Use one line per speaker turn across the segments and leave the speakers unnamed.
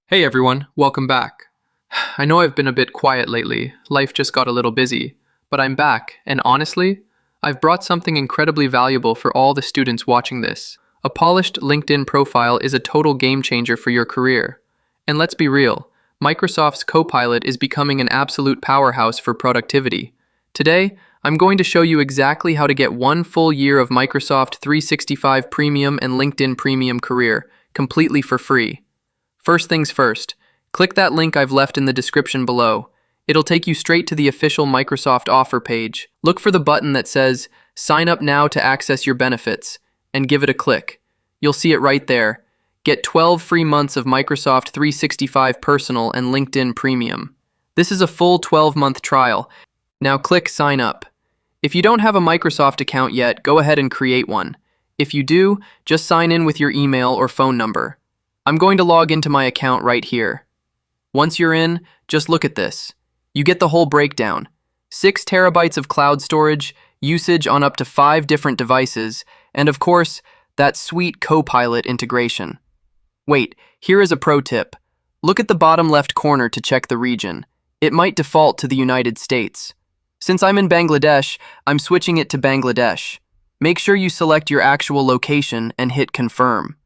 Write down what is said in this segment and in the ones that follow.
Hey everyone, welcome back. I know I've been a bit quiet lately, life just got a little busy, but I'm back, and honestly, I've brought something incredibly valuable for all the students watching this. A polished LinkedIn profile is a total game changer for your career. And let's be real, Microsoft's Copilot is becoming an absolute powerhouse for productivity. Today, I'm going to show you exactly how to get 1 full year of Microsoft 365 Premium and LinkedIn Premium career, completely for free. First things first, click that link I've left in the description below. It'll take you straight to the official Microsoft offer page. Look for the button that says, Sign up now to access your benefits, and give it a click. You'll see it right there. Get 12 free months of Microsoft 365 Personal and LinkedIn Premium. This is a full 12-month trial. Now click Sign Up. If you don't have a Microsoft account yet, go ahead and create one. If you do, just sign in with your email or phone number. I'm going to log into my account right here. Once you're in, just look at this. You get the whole breakdown. 6 terabytes of cloud storage, usage on up to 5 different devices, and of course, that sweet Copilot integration. Wait, here is a pro tip. Look at the bottom left corner to check the region. It might default to the United States. Since I'm in Bangladesh, I'm switching it to Bangladesh. Make sure you select your actual location and hit confirm.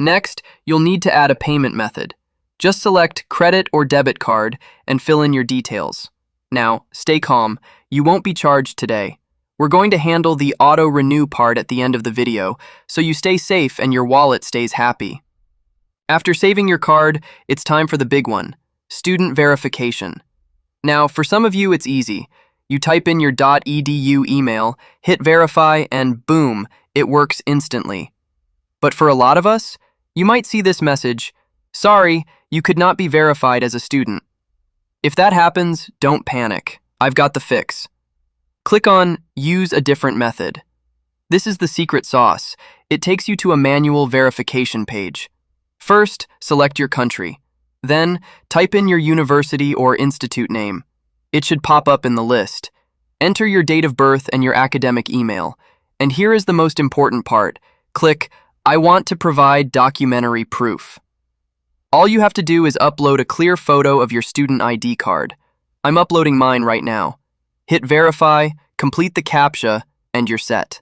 Next, you'll need to add a payment method. Just select credit or debit card and fill in your details. Now, stay calm. You won't be charged today. We're going to handle the auto-renew part at the end of the video, so you stay safe and your wallet stays happy. After saving your card, it's time for the big one, student verification. Now, for some of you, it's easy. You type in your .edu email, hit verify, and boom, it works instantly. But for a lot of us, you might see this message, sorry, you could not be verified as a student. If that happens, don't panic. I've got the fix. Click on Use a different method. This is the secret sauce. It takes you to a manual verification page. First, select your country. Then, type in your university or institute name. It should pop up in the list. Enter your date of birth and your academic email. And here is the most important part. Click I want to provide documentary proof. All you have to do is upload a clear photo of your student ID card. I'm uploading mine right now. Hit verify, complete the CAPTCHA, and you're set.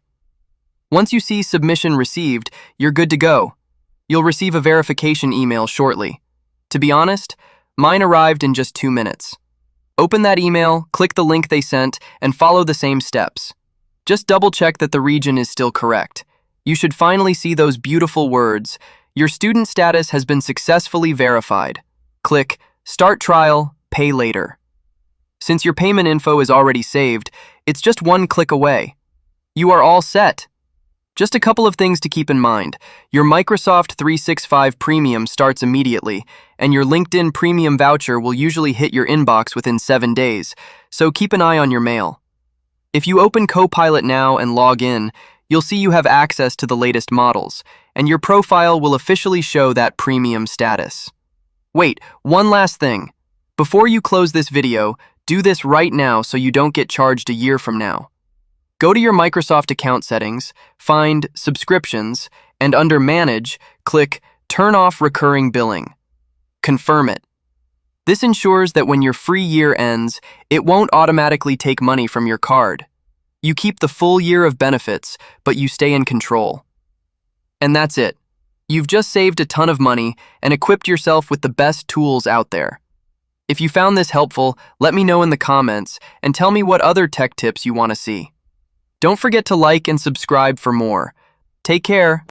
Once you see submission received, you're good to go. You'll receive a verification email shortly. To be honest, mine arrived in just 2 minutes. Open that email, click the link they sent, and follow the same steps. Just double check that the region is still correct. You should finally see those beautiful words, your student status has been successfully verified. Click Start Trial, Pay Later. Since your payment info is already saved, it's just 1 click away. You are all set. Just a couple of things to keep in mind. Your Microsoft 365 Premium starts immediately, and your LinkedIn Premium voucher will usually hit your inbox within 7 days, so keep an eye on your mail. If you open Copilot now and log in, you'll see you have access to the latest models, and your profile will officially show that premium status. Wait, one last thing. Before you close this video, do this right now so you don't get charged a year from now. Go to your Microsoft account settings, find Subscriptions, and under Manage, click Turn off recurring billing. Confirm it. This ensures that when your free year ends, it won't automatically take money from your card. You keep the full year of benefits, but you stay in control. And that's it. You've just saved a ton of money and equipped yourself with the best tools out there. If you found this helpful, let me know in the comments and tell me what other tech tips you want to see. Don't forget to like and subscribe for more. Take care.